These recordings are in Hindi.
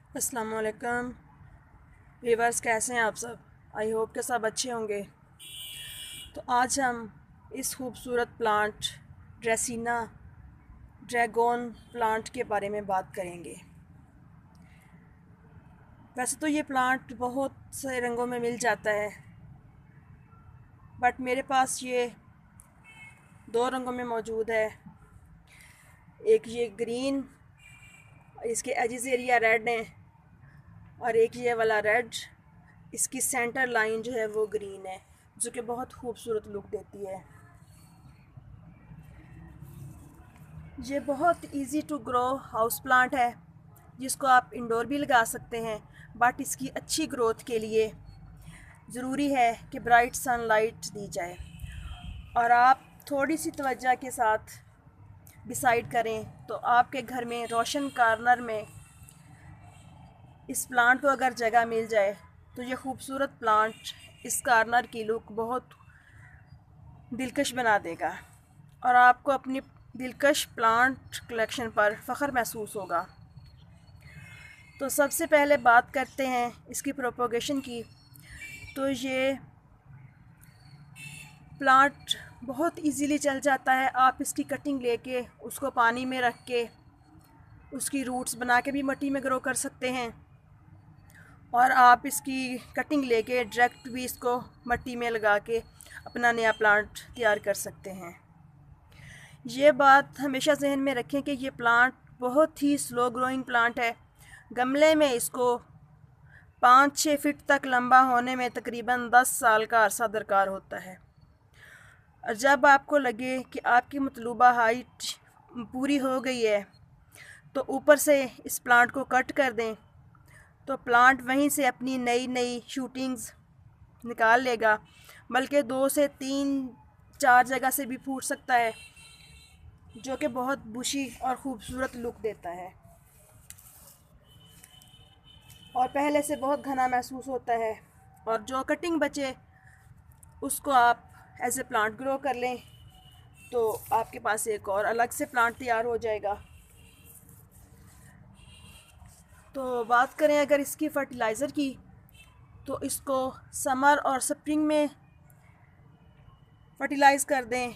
अस्सलाम वालेकुम व्यूअर्स, कैसे हैं आप सब। आई होप के सब अच्छे होंगे। तो आज हम इस खूबसूरत प्लांट ड्रेसिना ड्रैगन प्लांट के बारे में बात करेंगे। वैसे तो ये प्लांट बहुत से रंगों में मिल जाता है, बट मेरे पास ये दो रंगों में मौजूद है। एक ये ग्रीन, इसके एजिस एरिया रेड हैं, और एक ये वाला रेड, इसकी सेंटर लाइन जो है वो ग्रीन है, जो कि बहुत खूबसूरत लुक देती है। ये बहुत easy to grow house plant है, जिसको आप इंडोर भी लगा सकते हैं। बट इसकी अच्छी ग्रोथ के लिए ज़रूरी है कि ब्राइट सनलाइट दी जाए, और आप थोड़ी सी तवज्जो के साथ डिसाइड करें तो आपके घर में रोशन कॉर्नर में इस प्लांट को अगर जगह मिल जाए तो ये खूबसूरत प्लांट इस कॉर्नर की लुक बहुत दिलकश बना देगा, और आपको अपनी दिलकश प्लांट कलेक्शन पर फ़ख्र महसूस होगा। तो सबसे पहले बात करते हैं इसकी प्रोपोगेशन की। तो ये प्लांट बहुत इजीली चल जाता है। आप इसकी कटिंग लेके उसको पानी में रख के उसकी रूट्स बना के भी मिट्टी में ग्रो कर सकते हैं, और आप इसकी कटिंग लेके डायरेक्ट भी इसको मिट्टी में लगा के अपना नया प्लांट तैयार कर सकते हैं। ये बात हमेशा जहन में रखें कि ये प्लांट बहुत ही स्लो ग्रोइंग प्लांट है। गमले में इसको 5-6 फीट तक लंबा होने में तकरीबन 10 साल का अरसा दरकार होता है। और जब आपको लगे कि आपकी मतलूबा हाइट पूरी हो गई है तो ऊपर से इस प्लांट को कट कर दें, तो प्लांट वहीं से अपनी नई नई शूटिंग्स निकाल लेगा। बल्कि 2 से 3-4 जगह से भी फूट सकता है, जो कि बहुत बुशी और ख़ूबसूरत लुक देता है, और पहले से बहुत घना महसूस होता है। और जो कटिंग बचे उसको आप एज ए प्लांट ग्रो कर लें तो आपके पास एक और अलग से प्लांट तैयार हो जाएगा। तो बात करें अगर इसकी फर्टिलाइज़र की, तो इसको समर और स्प्रिंग में फर्टिलाइज़ कर दें,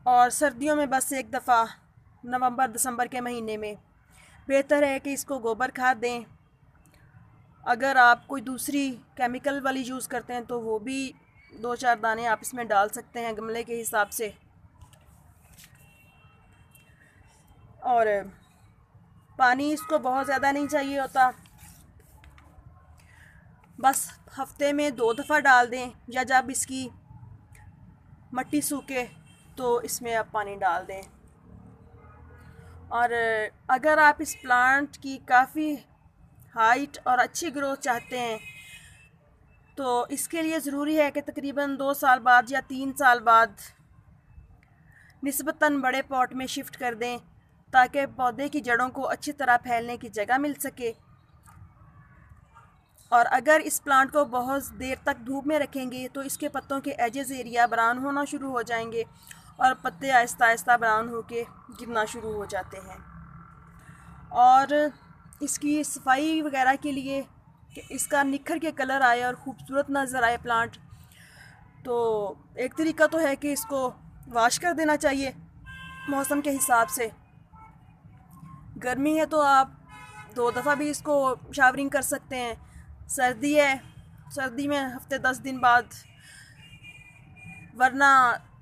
और सर्दियों में बस एक दफ़ा नवंबर दिसंबर के महीने में। बेहतर है कि इसको गोबर खाद दें। अगर आप कोई दूसरी केमिकल वाली यूज़ करते हैं तो वो भी 2-4 दाने आप इसमें डाल सकते हैं गमले के हिसाब से। और पानी इसको बहुत ज़्यादा नहीं चाहिए होता, बस हफ्ते में 2 दफ़ा डाल दें, या जब इसकी मिट्टी सूखे तो इसमें आप पानी डाल दें। और अगर आप इस प्लांट की काफ़ी हाइट और अच्छी ग्रोथ चाहते हैं तो इसके लिए ज़रूरी है कि तकरीबन 2 साल बाद या 3 साल बाद निस्बतन बड़े पॉट में शिफ्ट कर दें, ताकि पौधे की जड़ों को अच्छी तरह फैलने की जगह मिल सके। और अगर इस प्लांट को बहुत देर तक धूप में रखेंगे तो इसके पत्तों के एजेस एरिया ब्राउन होना शुरू हो जाएंगे, और पत्ते आहिस्ता आहिस्ता ब्राउन होके गिरना शुरू हो जाते हैं। और इसकी सफाई वगैरह के लिए कि इसका निखर के कलर आए और ख़ूबसूरत नज़र आए प्लांट, तो एक तरीका तो है कि इसको वाश कर देना चाहिए मौसम के हिसाब से। गर्मी है तो आप 2 दफ़ा भी इसको शावरिंग कर सकते हैं। सर्दी है, सर्दी में हफ्ते 10 दिन बाद, वरना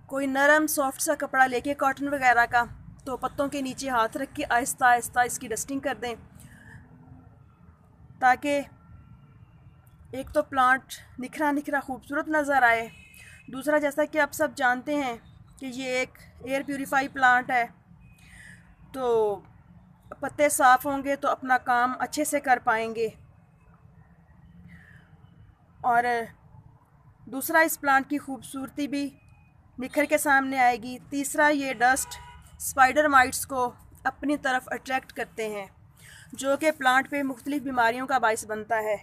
कोई नरम सॉफ्ट सा कपड़ा लेके कॉटन वगैरह का, तो पत्तों के नीचे हाथ रख के आहिस्ता आहिस्ता इसकी डस्टिंग कर दें, ताकि एक तो प्लांट निखरा निखरा खूबसूरत नज़र आए। दूसरा, जैसा कि आप सब जानते हैं कि ये एक एयर प्यूरीफाई प्लांट है, तो पत्ते साफ़ होंगे तो अपना काम अच्छे से कर पाएंगे। और दूसरा, इस प्लांट की खूबसूरती भी निखर के सामने आएगी। तीसरा, ये डस्ट स्पाइडर माइट्स को अपनी तरफ अट्रैक्ट करते हैं, जो कि प्लांट पे मुख्तलिफ बीमारियों का बायस बनता है।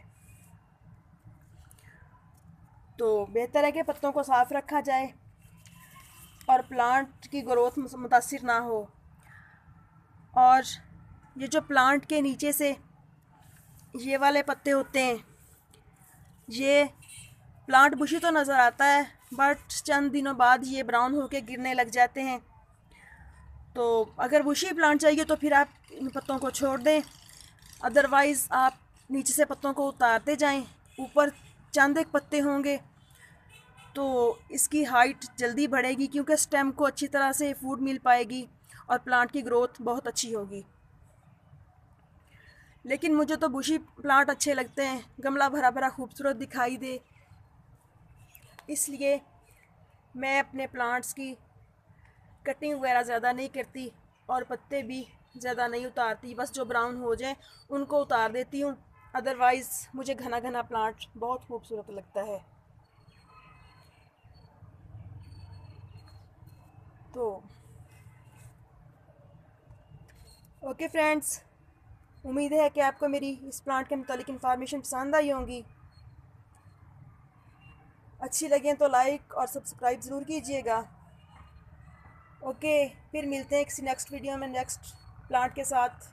तो बेहतर है कि पत्तों को साफ़ रखा जाए और प्लांट की ग्रोथ मुतासिर ना हो। और ये जो प्लांट के नीचे से ये वाले पत्ते होते हैं, ये प्लांट बुशी तो नज़र आता है बट चंद दिनों बाद ये ब्राउन होके गिरने लग जाते हैं। तो अगर बुशी प्लांट चाहिए तो फिर आप इन पत्तों को छोड़ दें, अदरवाइज़ आप नीचे से पत्तों को उतारते जाएं। ऊपर चंद एक पत्ते होंगे तो इसकी हाइट जल्दी बढ़ेगी, क्योंकि स्टेम को अच्छी तरह से फूड मिल पाएगी और प्लांट की ग्रोथ बहुत अच्छी होगी। लेकिन मुझे तो बुशी प्लांट अच्छे लगते हैं, गमला भरा भरा खूबसूरत दिखाई दे, इसलिए मैं अपने प्लांट्स की कटिंग वगैरह ज़्यादा नहीं करती और पत्ते भी ज़्यादा नहीं उतारती। बस जो ब्राउन हो जाए उनको उतार देती हूँ, अदरवाइज़ मुझे घना घना प्लांट बहुत खूबसूरत लगता है। तो ओके फ्रेंड्स, उम्मीद है कि आपको मेरी इस प्लांट के मुतालिक इन्फॉर्मेशन पसंद आई होंगी। अच्छी लगें तो लाइक और सब्सक्राइब ज़रूर कीजिएगा। ओके, फिर मिलते हैं किसी नेक्स्ट वीडियो में नेक्स्ट प्लांट के साथ।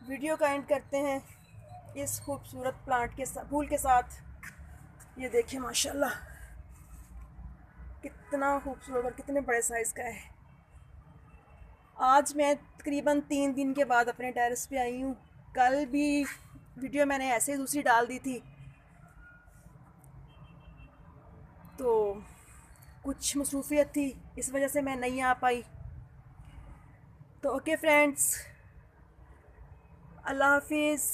वीडियो का एंड करते हैं इस खूबसूरत प्लांट के साथ, फूल के साथ। ये देखिए माशाल्लाह कितना खूबसूरत और कितने बड़े साइज़ का है। आज मैं तकरीबन 3 दिन के बाद अपने टेरेस पे आई हूँ। कल भी वीडियो मैंने ऐसे ही दूसरी डाल दी थी, तो कुछ मसरूफियत थी इस वजह से मैं नहीं आ पाई। तो ओके फ्रेंड्स, अल्लाह हाफिज़।